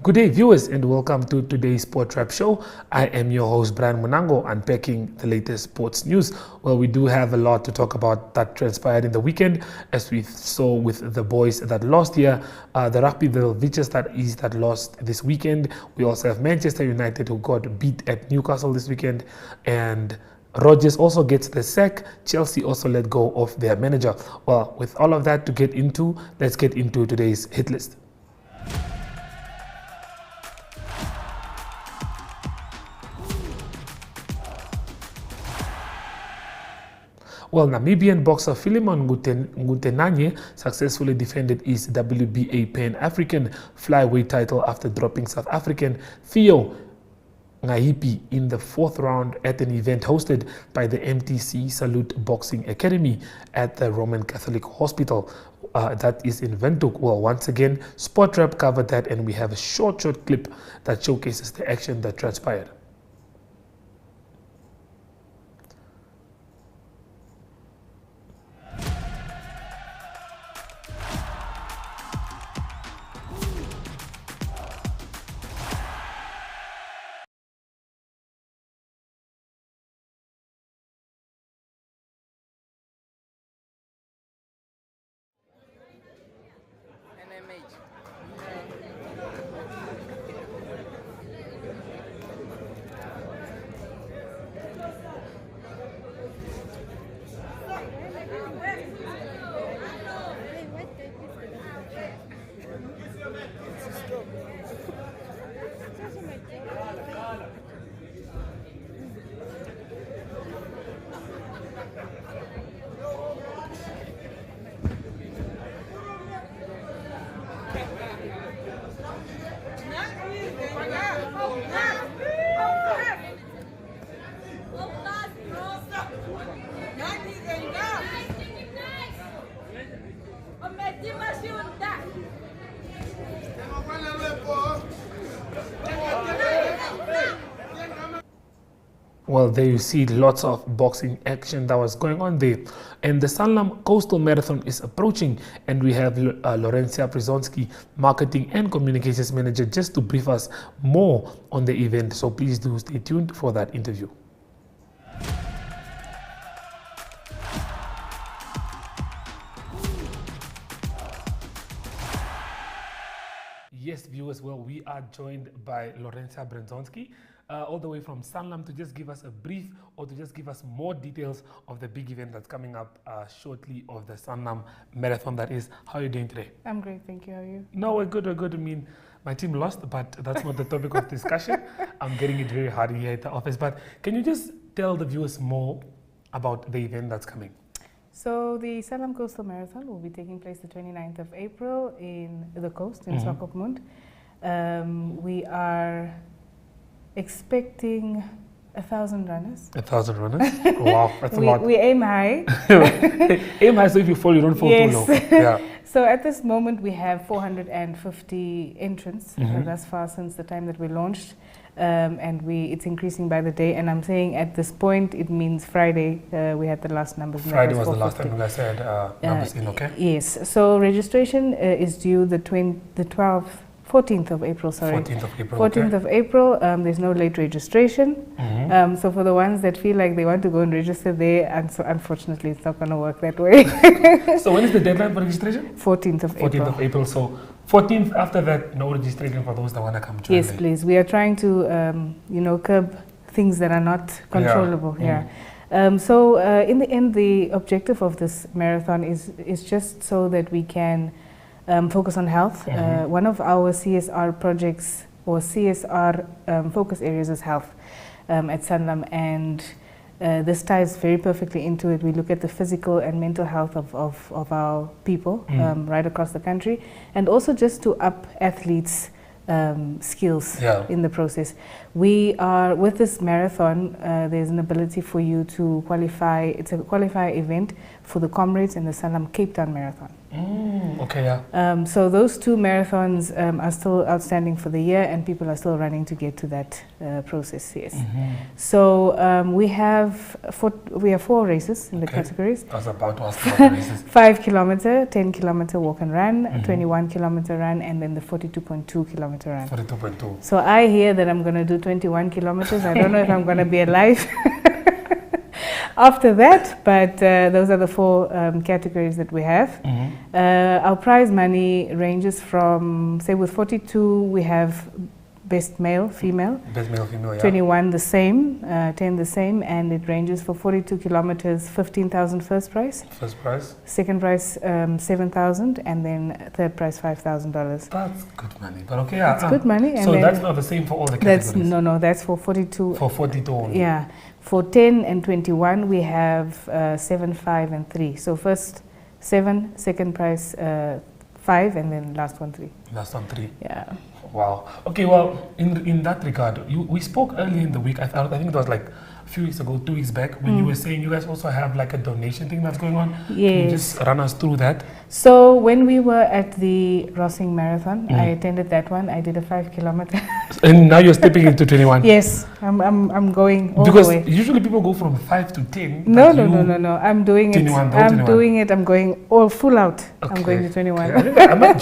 Good day, viewers, and welcome to today's Sport Trap Show. I am your host, Brian Munango, unpacking the latest sports news. Well, we do have a lot to talk about that transpired in the weekend, as we saw with the boys that lost here, the rugby, the Viches that lost this weekend. We also have Manchester United, who got beat at Newcastle this weekend, and Rodgers also gets the sack. Chelsea also let go of their manager. Well, with all of that to get into, let's get into today's hit list. Well, Namibian boxer Fillemon Nghutenanye successfully defended his WBA Pan African flyweight title after dropping South African Fillemon Nghutenanye in the fourth round at an event hosted by the MTC Salute Boxing Academy at the Roman Catholic Hospital that is in Windhoek. Well, once again, Sport Trap covered that, and we have a short clip that showcases the action that transpired. Well, there you see lots of boxing action that was going on there. And the Sanlam Coastal Marathon is approaching, and we have Lorencia Przonski, Marketing and Communications Manager, just to brief us more on the event. So please do stay tuned for that interview. Yes, viewers, well, we are joined by Lorencia Przonski, all the way from Sanlam, to just give us a brief, or to just give us more details of the big event that's coming up shortly, of the Sanlam Marathon that is. How are you doing today? I'm great, thank you. How are you? No, we're good. I mean, my team lost, but that's not the topic of discussion. I'm getting it very hard here at the office. But can you just tell the viewers more about the event that's coming? So the Sanlam Coastal Marathon will be taking place the 29th of April in the coast, in Swakopmund. We are expecting 1,000 runners. 1,000 runners? Wow, that's a lot. We aim high. Aim high, so if you fall, you don't fall too low. Yeah. So at this moment, we have 450 entrants thus far since the time that we launched. And it's increasing by the day. And I'm saying at this point, it means Friday, we had the last numbers. Friday was the last time you guys had numbers in, okay? Yes. So registration is due the 14th of April, sorry. 14th of April, 14th okay. of April, there's no late registration. So for the ones that feel like they want to go and register there, and so unfortunately it's not going to work that way. So when is the deadline for registration? 14th of April. 14th of April, so 14th, after that, no registration for those that want to come join. Yes, please. We are trying to, curb things that are not controllable here. So in the end, the objective of this marathon is just so that we can focus on health. One of our CSR projects, or CSR focus areas, is health at Sanlam, and this ties very perfectly into it. We look at the physical and mental health of our people right across the country, and also just to up athletes' skills in the process. We are, with this marathon, there's an ability for you to qualify. It's a qualifier event for the Comrades and the Sanlam Cape Town Marathon. Okay, yeah. So those 2 marathons are still outstanding for the year, and people are still running to get to that process. Yes. So we have 4 races in the categories. I was about to ask about the races. 5 kilometer, 10 kilometer walk and run, 21 kilometer run, and then the 42.2 kilometer run. 42.2. So I hear that I'm going to do 21 kilometers. I don't know if I'm going to be alive after that, but those are the 4 categories that we have. Our prize money ranges from, say, with 42, we have best male, female. Best male, female, yeah. 21 the same, 10 the same, and it ranges for 42 kilometers, 15,000 first prize. First prize. Second prize, 7,000, and then third prize, $5,000. That's good money, but okay, yeah. It's good money. And so that's not the same for all the categories? No, that's for 42. For 42 only? Yeah. For 10 and 21, we have 7, 5, and 3. So first 7, second prize 5, and then last one 3. Last one 3. Yeah. Wow. Okay, well, in that regard, we spoke earlier in the week, I think it was like a few weeks ago, 2 weeks back, when you were saying you guys also have like a donation thing that's going on. Yes. Can you just run us through that? So when we were at the Rossing Marathon, I attended that one. I did a 5 kilometer. And now you're stepping into 21? Yes, I'm going all because the way. Because usually people go from 5 to 10. No. I'm doing it. 21, I'm doing it. I'm going all full out. Okay. I'm going to 21. Okay. I might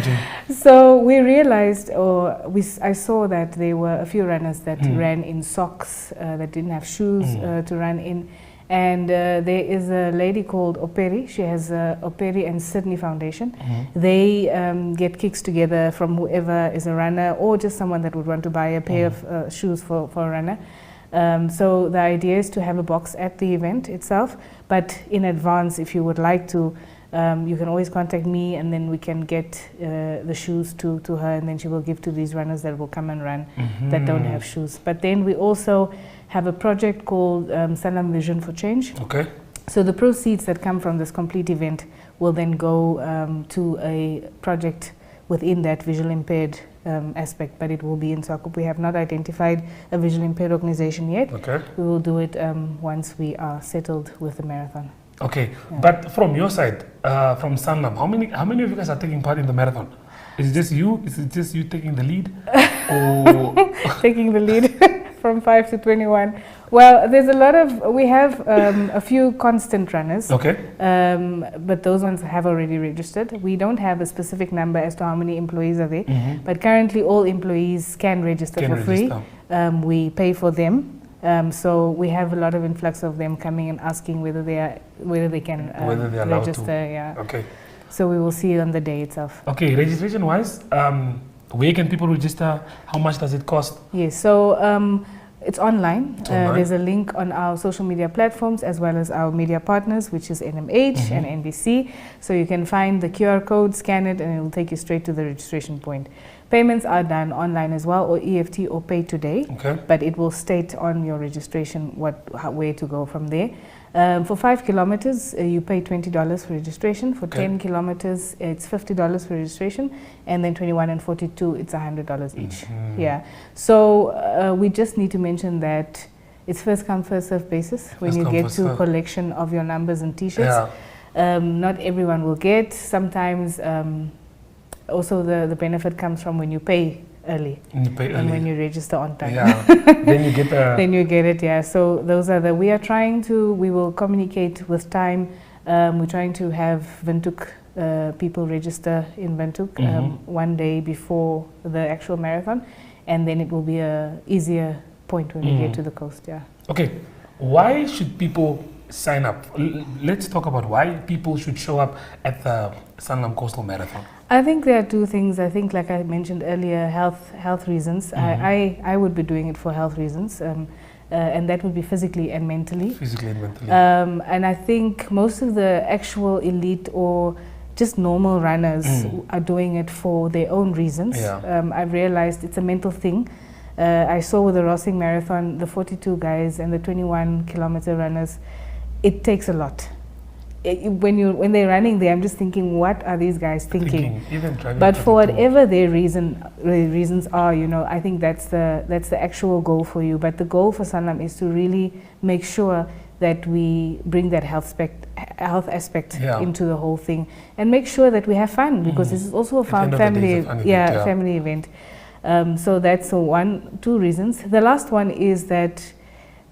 join. So we realized, I saw that there were a few runners that ran in socks, that didn't have shoes to run in. And there is a lady called Operi. She has Operi and Sydney Foundation. They get kicks together from whoever is a runner or just someone that would want to buy a pair of shoes for a runner. So the idea is to have a box at the event itself, but in advance, if you would like to, you can always contact me, and then we can get the shoes to her, and then she will give to these runners that will come and run that don't have shoes. But then we also have a project called Sanlam Vision for Change. Okay. So the proceeds that come from this complete event will then go to a project within that visual impaired aspect, but it will be in Swakop. We have not identified a visual impaired organization yet. Okay. We will do it once we are settled with the marathon. Okay, yeah. But from your side, from Sanlam, how many of you guys are taking part in the marathon? Is it just you? Is it just you taking the lead? Or taking the lead from 5 to 21. Well, we have a few constant runners. Okay. But those ones have already registered. We don't have a specific number as to how many employees are there. But currently all employees can register for free. We pay for them. So we have a lot of influx of them coming and asking whether they can register. Yeah. Okay. So we will see on the day itself. Okay. Registration wise, where can people register? How much does it cost? Yes. So it's online. There's a link on our social media platforms as well as our media partners, which is NMH and NBC. So you can find the QR code, scan it, and it will take you straight to the registration point. Payments are done online as well, or EFT or pay today. Okay. But it will state on your registration where to go from there. For 5 kilometers, you pay $20 for registration. For 10 kilometers, it's $50 for registration. And then 21 and 42, it's $100 each. Yeah. So we just need to mention that it's first come, first serve basis when you get to collection of your numbers and T-shirts. Yeah. Not everyone will get. Sometimes also the benefit comes from when you pay early. And when you register on time. Yeah. Then you get then you get it, yeah. So those are we will communicate with time. We're trying to have Windhoek people register in Windhoek one day before the actual marathon, and then it will be a easier point when we get to the coast, yeah. Okay, why should people sign up? Let's talk about why people should show up at the Sanlam Coastal Marathon. I think there are two things. I think, like I mentioned earlier, health reasons. I would be doing it for health reasons, and that would be physically and mentally. And I think most of the actual elite or just normal runners are doing it for their own reasons. Yeah. I've realized it's a mental thing. I saw with the Rossing Marathon, the 42 guys and the 21 kilometer runners, it takes a lot. When they're running there, I'm just thinking, what are these guys thinking? But for whatever their reasons are, I think that's the actual goal for you. But the goal for Sanlam is to really make sure that we bring that health aspect into the whole thing, and make sure that we have fun, because this is also a family event. So that's two reasons. The last one is that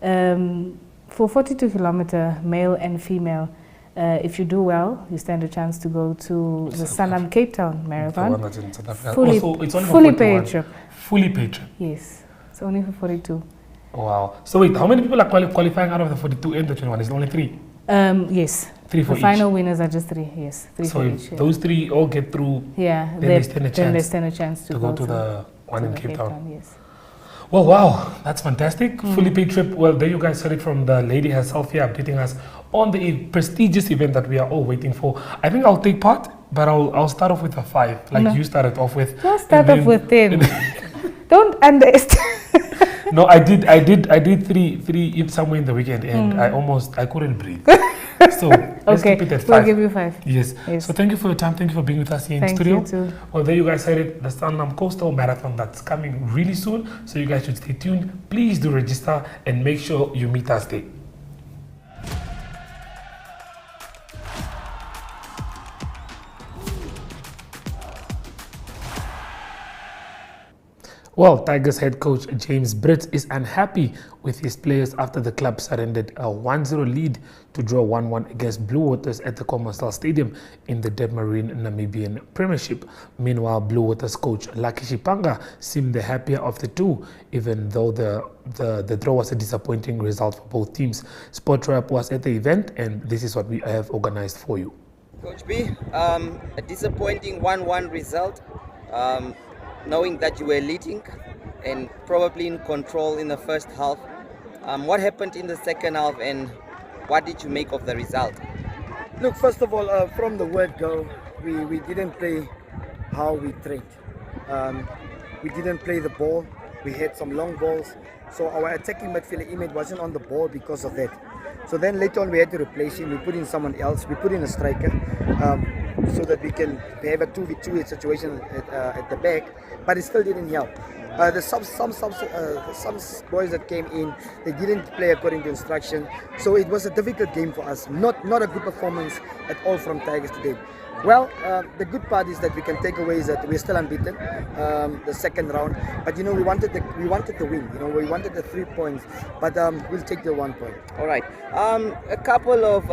for 42-kilometer male and female, if you do well, you stand a chance to go to the Sanlam Cape Town Marathon. The one that's in South Africa. Fully paid trip. Fully paid trip. Yes, it's only for 42. Wow. So wait, how many people are qualifying out of the 42 and the 21? Is it only 3? Yes. 3 for the each. final winners are just 3. Yes, 3 so for if each. those 3 all get through, then they stand a chance to go to the one in Cape Town. Yes. Well, wow, that's fantastic. Fully paid trip. Well, there you guys heard it from the lady herself here, updating us on the prestigious event that we are all waiting for. I think I'll take part, but I'll start off with a 5, like you started off with. Don't start off with 10. Don't underestimate. No, I did three somewhere in the weekend, and I couldn't breathe. So let's keep it at 5. We'll give you 5. Yes. So thank you for your time. Thank you for being with us here in studio. Thank you too. Well, there you guys heard it. The Sanlam Coastal Marathon that's coming really soon. So you guys should stay tuned. Please do register and make sure you meet us there. Well, Tigers head coach James Brits is unhappy with his players after the club surrendered a 1-0 lead to draw 1-1 against Blue Waters at the Commonwealth Stadium in the Debmarine Namibian Premiership. Meanwhile, Blue Waters coach Lucky Shipanga seemed the happier of the two, even though the draw was a disappointing result for both teams. Sport Rap was at the event, and this is what we have organized for you. Coach B, a disappointing 1-1 result. Knowing that you were leading and probably in control in the first half. What happened in the second half, and what did you make of the result? Look, first of all, from the word go, we didn't play how we trained. We didn't play the ball. We had some long balls. So our attacking midfielder Image wasn't on the ball because of that. So then later on we had to replace him. We put in someone else. We put in a striker so that we can have a 2v2 situation at the back. But it still didn't help. Some boys that came in, they didn't play according to instruction. So it was a difficult game for us. Not a good performance at all from Tigers today. Well, the good part is that we can take away is that we're still unbeaten, the second round. But we wanted the win. We wanted the 3 points. But we'll take the 1 point. All right. A couple of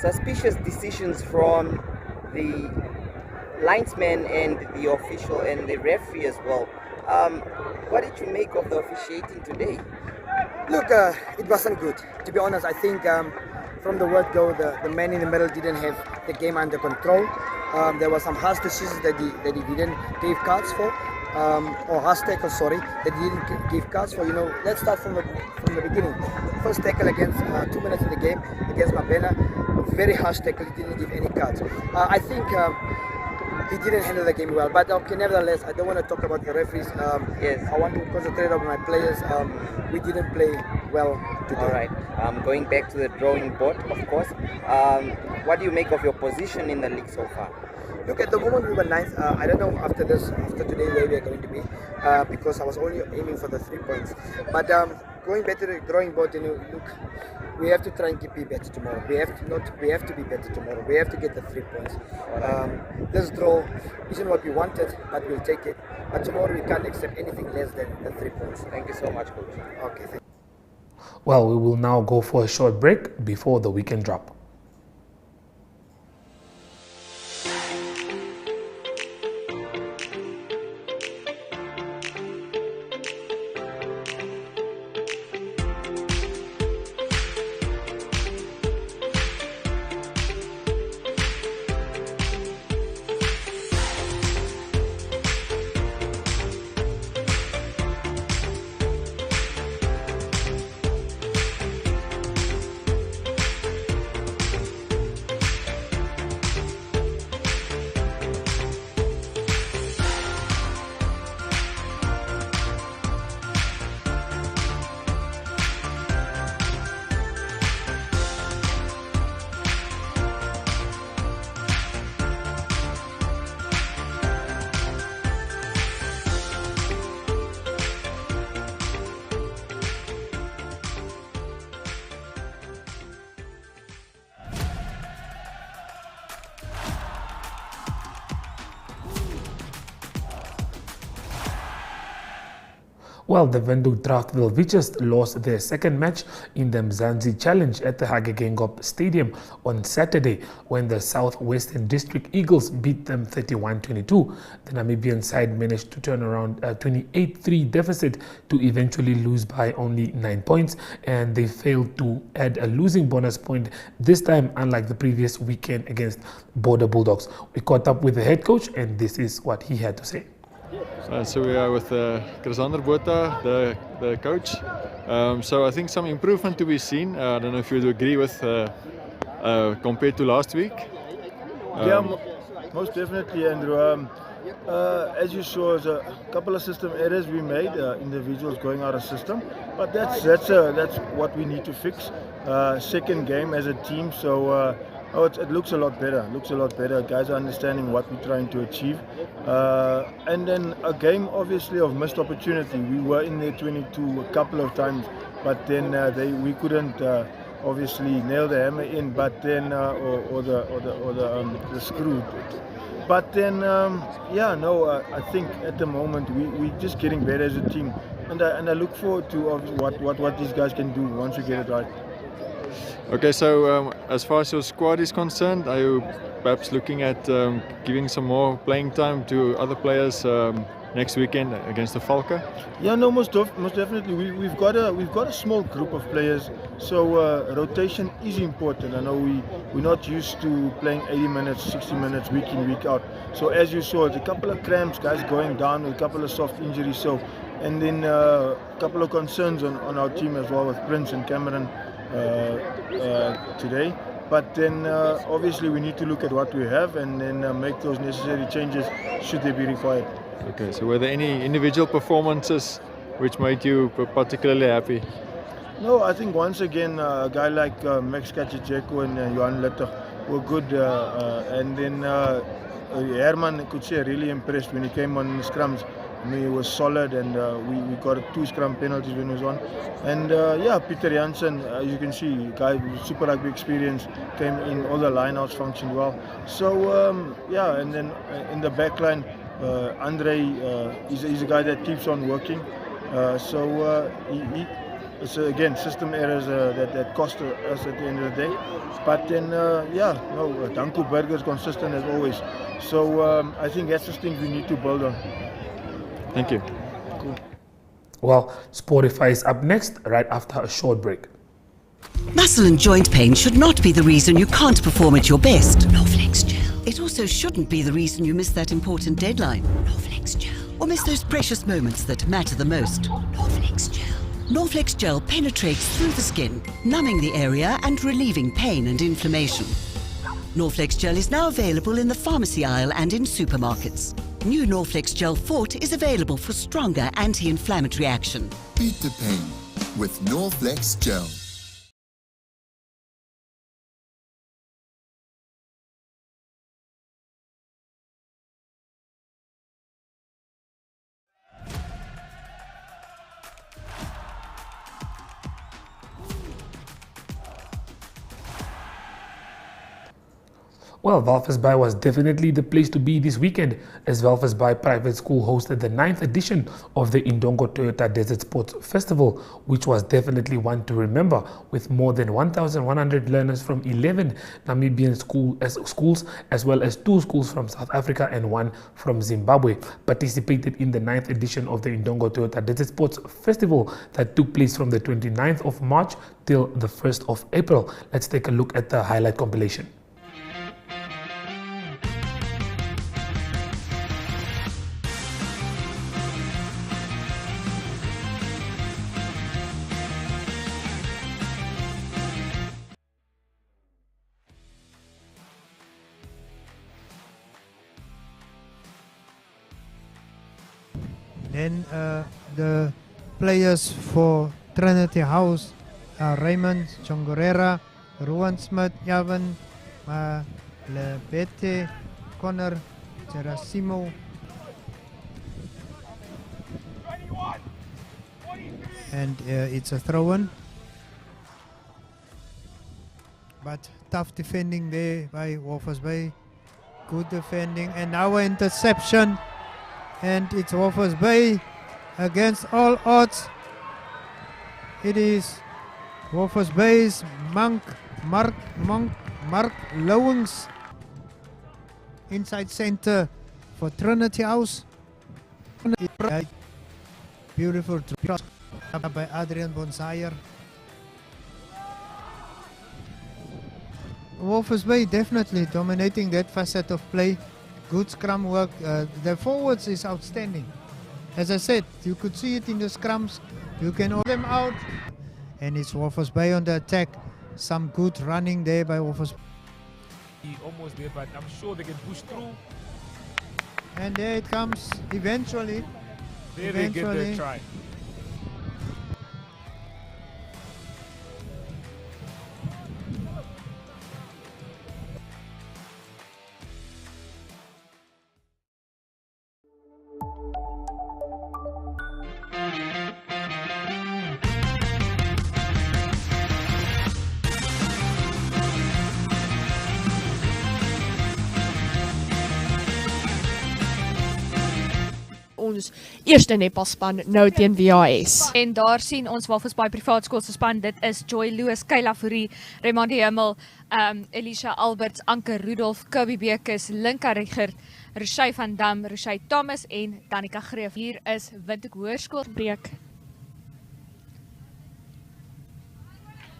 suspicious decisions from the linesman and the official and the referee as well. What did you make of the officiating today? Look, it wasn't good. To be honest, I think from the word go, the man in the middle didn't have the game under control. There were some harsh decisions that he didn't give cards for, or harsh tackles, sorry, that he didn't give cards for. Let's start from the beginning. First tackle against 2 minutes in the game against Mabena, very harsh tackle. He didn't give any cards. I think he didn't handle the game well, but okay, nevertheless, I don't want to talk about the referees. Yes. I want to concentrate on my players. We didn't play well today. All right. Going back to the drawing board, of course. What do you make of your position in the league so far? Look, at the moment we were ninth. I don't know after today where we are going to be, because I was only aiming for the 3 points. But going back to the drawing board, look, we have to try and be better tomorrow. We have to be better tomorrow. We have to get the 3 points. This draw isn't what we wanted, but we'll take it. But tomorrow we can't accept anything less than the 3 points. Thank you so much, Coach. Okay, thank you. Well, we will now go for a short break before the weekend drop. Well, the Windhoek Draftwil Witches lost their second match in the Mzansi Challenge at the Hagegengop Stadium on Saturday when the Southwestern District Eagles beat them 31-22. The Namibian side managed to turn around a 28-3 deficit to eventually lose by only 9 points, and they failed to add a losing bonus point this time, unlike the previous weekend against Border Bulldogs. We caught up with the head coach, and this is what he had to say. So we are with Chrisander Botha, the coach. So I think some improvement to be seen. I don't know if you would agree with compared to last week. Yeah, most definitely, Andrew. As you saw, there's a couple of system errors we made, individuals going out of system, but that's what we need to fix. Second game as a team, so it looks a lot better. Guys are understanding what we're trying to achieve. And then a game obviously of missed opportunity. We were in there 22 a couple of times, but then we couldn't obviously nail the hammer in, but then or the screw. But then I think at the moment we're just getting better as a team, and I look forward to what these guys can do once we get it right. Okay, so as far as your squad is concerned, are you perhaps looking at giving some more playing time to other players next weekend against the Falca? Yeah, no, most definitely. We've got a small group of players, so rotation is important. I know we're not used to playing 80 minutes, 60 minutes, week in, week out. So as you saw, a couple of cramps, guys going down, a couple of soft injuries. So, and then a couple of concerns on our team as well with Prince and Cameron today. But then obviously we need to look at what we have and then make those necessary changes should they be required. Okay, so were there any individual performances which made you particularly happy? No, I think once again a guy like Max Kachijeko and Johan Litter were good, and then Herman, I could say, really impressed when he came on the scrums. I mean, he was solid, and we got 2 scrum penalties when he was on. And Peter Janssen, as you can see, guy with Super Rugby experience, came in, all the lineouts functioned well. So and then in the back line, Andre is a guy that keeps on working. It's again system errors that cost us at the end of the day. But then Danko Berger is consistent as always. So I think that's the thing we need to build on. Thank you. Cool. Well, Spotify is up next, right after a short break. Muscle and joint pain should not be the reason you can't perform at your best. Norflex Gel. It also shouldn't be the reason you miss that important deadline. Norflex Gel. Or miss those precious moments that matter the most. Norflex Gel. Norflex Gel penetrates through the skin, numbing the area and relieving pain and inflammation. Norflex Gel is now available in the pharmacy aisle and in supermarkets. New Norflex Gel Fort is available for stronger anti-inflammatory action. Beat the pain with Norflex Gel. Well, Walvis Bay was definitely the place to be this weekend, as Walvis Bay Private School hosted the 9th edition of the Indongo Toyota Desert Sports Festival, which was definitely one to remember, with more than 1,100 learners from 11 Namibian schools, as well as 2 schools from South Africa and 1 from Zimbabwe, participated in the 9th edition of the Indongo Toyota Desert Sports Festival that took place from the 29th of March till the 1st of April. Let's take a look at the highlight compilation. Then the players for Trinity House are Raymond Chongorera, Ruan Smith, Yavan, Lebete, Connor, Gerasimo, and it's a throw-in. But tough defending there by Walvis Bay. Good defending, and now an interception. And it's Walvis Bay against all odds. It is Walvis Bay's Mark Lowings inside center for Trinity House. Beautiful drop by Adrian Bonsayer. Walvis Bay definitely dominating that facet of play. Good scrum work. The forwards is outstanding. As I said, you could see it in the scrums. You can hold them out. And it's Walvis Bay on the attack. Some good running there by Walvis. Almost there, but I'm sure they can push through. And there it comes eventually. There they get the try. Ons eerste Nepalspan nou teen WAS. En daar sien ons Walvis Bay privaat skool se span. Dit is Joy Loos, Kayla Fourie, Raymond Hemel, Elisha Alberts, Anke Rudolf, Kobe Bekes, Linka Riger, Roshey van Dam, Roshey Thomas en Danica Greef. Hier is Windhoek Hoërskool breek.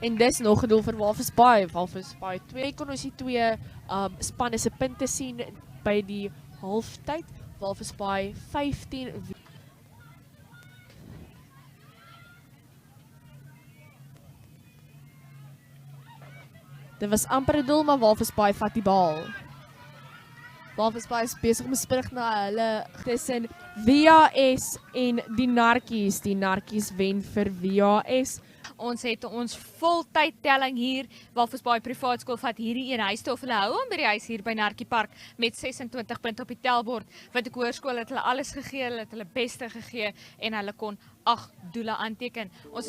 En dis nog gedoel vir Walvis Bay. Walvis Bay 2 kon ons die twee spanne se punte sien by die halftyd. Walvis Bay 15. Dit was amper 'n doel, maar Walvis Bay vat die bal. Walvis Bay is besig om spring na hulle tussen WAS en die Narkies. Die Narkies wen vir WAS. Ons het ons voltydtelling hier. Walvis Bay privaat skool vat hierdie een huis toe of hulle hou hom by die huis hier by Narkie Park met 26 punte op die tellbord. Windhoek Hoërskool het hulle alles gegee, hulle het hulle beste gegee en hulle kon 8 doele aanteken. Ons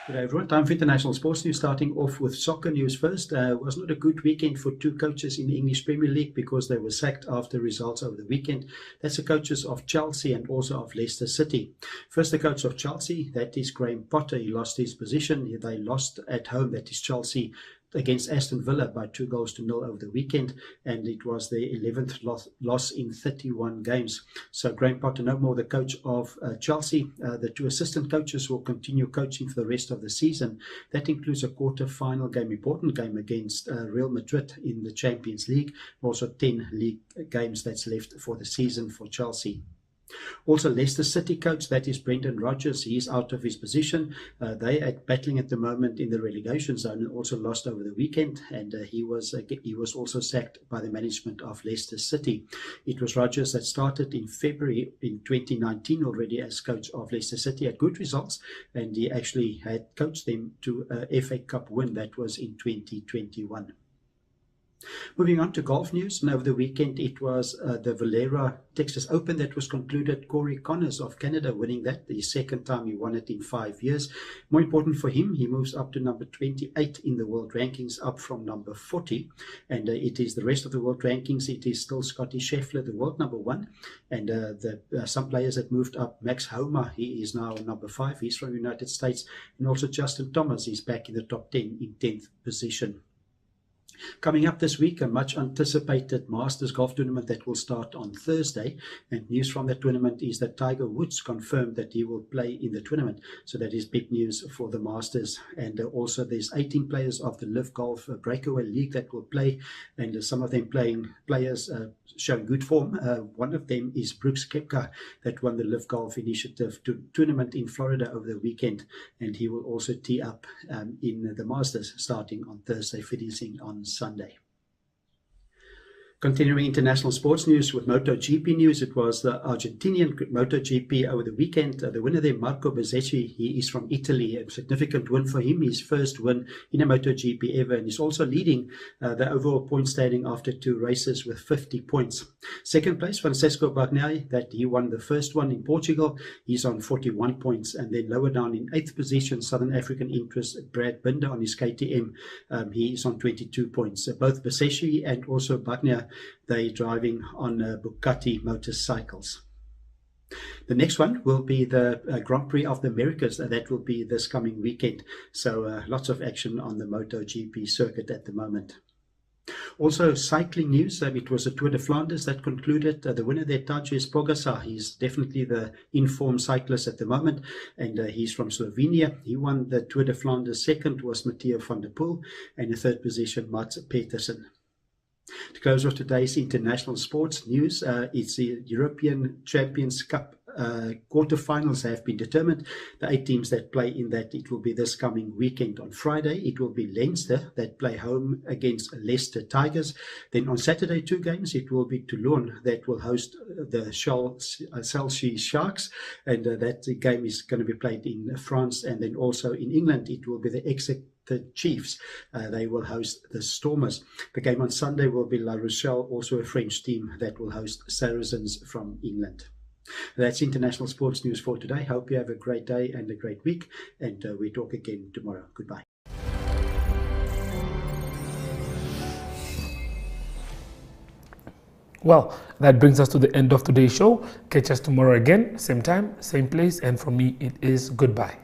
Good day everyone, time for international sports news, starting off with soccer news first. It was not a good weekend for two coaches in the English Premier League because they were sacked after results over the weekend. That's the coaches of Chelsea and also of Leicester City. First, the coach of Chelsea, that is Graham Potter. He lost his position. They lost at home, that is Chelsea, against Aston Villa by 2-0 over the weekend, and it was their 11th loss in 31 games. So Graham Potter no more the coach of Chelsea. The two assistant coaches will continue coaching for the rest of the season. That includes a quarter-final game, important game against Real Madrid in the Champions League. Also 10 league games that's left for the season for Chelsea. Also, Leicester City coach, that is Brendan Rodgers, he's out of his position. They are battling at the moment in the relegation zone and also lost over the weekend, and he was also sacked by the management of Leicester City. It was Rodgers that started in February in 2019 already as coach of Leicester City, had good results, and he actually had coached them to a FA Cup win. That was in 2021. Moving on to golf news, and over the weekend it was the Valera Texas Open that was concluded. Corey Connors of Canada winning that, the second time he won it in 5 years. More important for him, he moves up to number 28 in the world rankings, up from number 40, and it is the rest of the world rankings. It is still Scotty Scheffler, the world number 1, and some players that moved up. Max Homa, he is now number 5, he's from the United States, and also Justin Thomas is back in the top 10 in 10th position. Coming up this week, a much anticipated Masters golf tournament that will start on Thursday, and news from that tournament is that Tiger Woods confirmed that he will play in the tournament, so that is big news for the Masters. And also there's 18 players of the Live Golf Breakaway League that will play, and some of them players showing good form. One of them is Brooks Koepka that won the Live Golf Initiative tournament in Florida over the weekend, and he will also tee up in the Masters starting on Thursday, finishing on Sunday. Continuing international sports news with MotoGP news, it was the Argentinian MotoGP over the weekend. The winner there, Marco Bezzecchi, he is from Italy. A significant win for him, his first win in a MotoGP ever, and he's also leading the overall point standing after 2 races with 50 points. Second place, Francesco Bagnaia, that he won the first one in Portugal. He's on 41 points, and then lower down in 8th position, Southern African interest Brad Binder on his KTM. He is on 22 points. Both Bezzecchi and also Bagnaia, they're driving on Bugatti motorcycles. The next one will be the Grand Prix of the Americas. That will be this coming weekend. So lots of action on the MotoGP circuit at the moment. Also, cycling news. It was a Tour de Flanders that concluded. The winner there, Tadej Pogačar, he's definitely the informed cyclist at the moment, and he's from Slovenia. He won the Tour de Flanders. Second was Mathieu van der Poel, and the third position, Mats Petersen. To close off today's international sports news, it's the European Champions Cup quarterfinals have been determined. The 8 teams that play in that, it will be this coming weekend. On Friday, it will be Leinster that play home against Leicester Tigers. Then on Saturday, 2 games, it will be Toulon that will host the Chelsea Sharks, and that game is going to be played in France. And then also in England, it will be the Exeter Chiefs. They will host the Stormers. The game on Sunday will be La Rochelle, also a French team that will host Saracens from England. That's international sports news for today. Hope you have a great day and a great week, and we talk again tomorrow. Goodbye. Well, that brings us to the end of today's show. Catch us tomorrow again, same time, same place, and from me, it is goodbye.